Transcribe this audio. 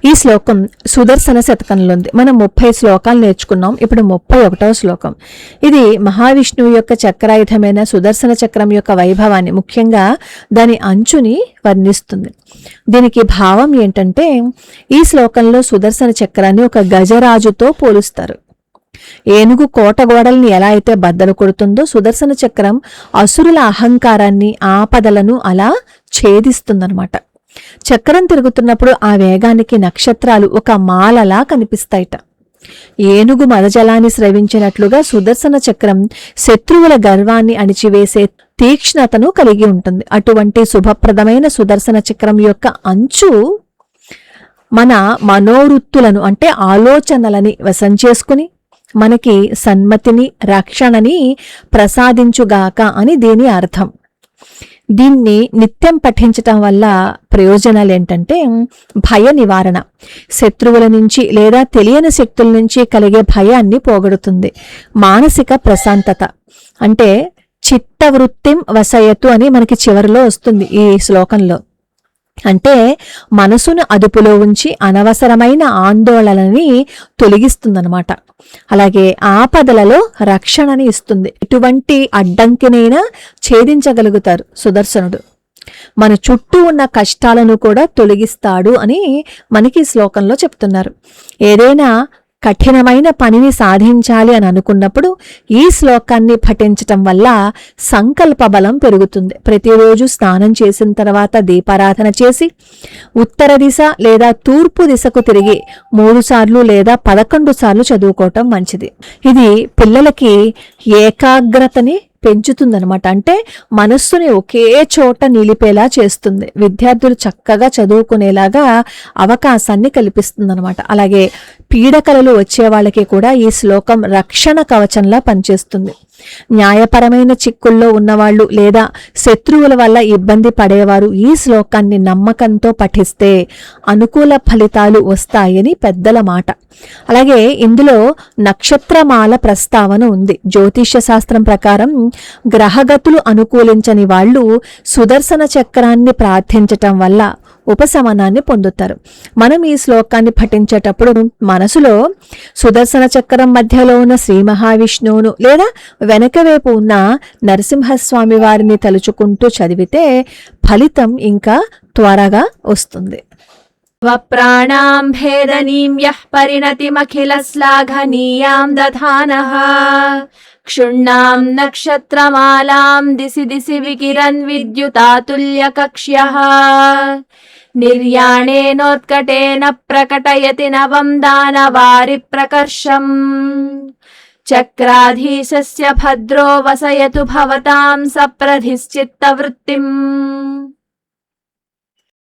ఈ శ్లోకం సుదర్శన శతకంలో ఉంది. మనం 30 శ్లోకాలు నేర్చుకున్నాం. ఇప్పుడు 31వ శ్లోకం. ఇది మహావిష్ణువు యొక్క చక్రాయుధమైన సుదర్శన చక్రం యొక్క వైభవాన్ని, ముఖ్యంగా దాని అంచుని వర్ణిస్తుంది. దీనికి భావం ఏంటంటే, ఈ శ్లోకంలో సుదర్శన చక్రాన్ని ఒక గజరాజుతో పోలుస్తారు. ఏనుగు కోట గోడల్ని ఎలా అయితే బద్దలు కొడుతుందో, సుదర్శన చక్రం అసురుల అహంకారాన్ని, ఆపదలను అలా ఛేదిస్తుందన్నమాట. చక్రం తిరుగుతున్నప్పుడు ఆ వేగానికి నక్షత్రాలు ఒక మాలలా కనిపిస్తాయిట. ఏనుగు మదజలాన్ని స్రవించినట్లుగా సుదర్శన చక్రం శత్రువుల గర్వాన్ని అణిచివేసే తీక్ష్ణతను కలిగి ఉంటుంది. అటువంటి శుభప్రదమైన సుదర్శన చక్రం యొక్క అంచు మన మనోవృత్తులను, అంటే ఆలోచనలని వశం చేసుకుని మనకి సన్మతిని, రక్షణని ప్రసాదించుగాక అని దీని అర్థం. దీన్ని నిత్యం పఠించటం వల్ల ప్రయోజనాలు ఏంటంటే, భయ నివారణ, శత్రువుల నుంచి లేదా తెలియని శక్తుల నుంచి కలిగే భయాన్ని పోగొడుతుంది. మానసిక ప్రశాంతత, అంటే చిత్తవృత్తిం వసయతు అని మనకి చివరిలో వస్తుంది ఈ శ్లోకంలో. అంటే మనసును అదుపులో ఉంచి అనవసరమైన ఆందోళనని తొలగిస్తుందన్నమాట. అలాగే ఆపదలలో రక్షణని ఇస్తుంది. ఎటువంటి అడ్డంకినైనా ఛేదించగలుగుతారు సుదర్శనుడు. మన చుట్టూ ఉన్న కష్టాలను కూడా తొలగిస్తాడు అని మనకి శ్లోకంలో చెప్తున్నారు. ఏదైనా కఠినమైన పనిని సాధించాలి అని అనుకున్నప్పుడు ఈ శ్లోకాన్ని పఠించటం వల్ల సంకల్ప బలం పెరుగుతుంది. ప్రతిరోజు స్నానం చేసిన తర్వాత దీపారాధన చేసి ఉత్తర దిశ లేదా తూర్పు దిశకు తిరిగి 3 సార్లు లేదా 11 సార్లు చదువుకోవటం మంచిది. ఇది పిల్లలకి ఏకాగ్రతని పెంచుతుందనమాట. అంటే మనస్సుని ఒకే చోట నిలిపేలా చేస్తుంది. విద్యార్థులు చక్కగా చదువుకునేలాగా అవకాశాన్ని కల్పిస్తుందనమాట. అలాగే పీడకలలు వచ్చే వాళ్ళకి కూడా ఈ శ్లోకం రక్షణ కవచంలా పనిచేస్తుంది. న్యాయపరమైన చిక్కుల్లో ఉన్నవాళ్ళు లేదా శత్రువుల వల్ల ఇబ్బంది పడేవారు ఈ శ్లోకాన్ని నమ్మకంతో పఠిస్తే అనుకూల ఫలితాలు వస్తాయని పెద్దల మాట. అలాగే ఇందులో నక్షత్రమాల ప్రస్తావన ఉంది. జ్యోతిష్య శాస్త్రం ప్రకారం గ్రహగతులు అనుకూలించని వాళ్ళు సుదర్శన చక్రాన్ని ప్రార్థించటం వల్ల ఉపశమనాన్ని పొందుతారు. మనం ఈ శ్లోకాన్ని పఠించేటప్పుడు మనసులో సుదర్శన చక్రం మధ్యలో ఉన్న శ్రీ మహావిష్ణువును లేదా వెనకవైపు ఉన్న నరసింహస్వామి వారిని తలుచుకుంటూ చదివితే ఫలితం ఇంకా త్వరగా వస్తుంది. స్వప్రాణాం భేదనీం యః పరిణతిమఖిల శ్లాఘనీయాం దధానః క్షుణ్ణాం నక్షత్రమాలాం దిసి దిసి వికిరన్ విద్యుతాతుల్య కక్ష్యః నిర్యాణేనోత్కటేన ప్రకటయతి నవం దానవారి ప్రకర్షం చక్రాధీశస్య భద్రో వసయతు భవతాం సప్రధిశ్చిత్తవృత్తిం.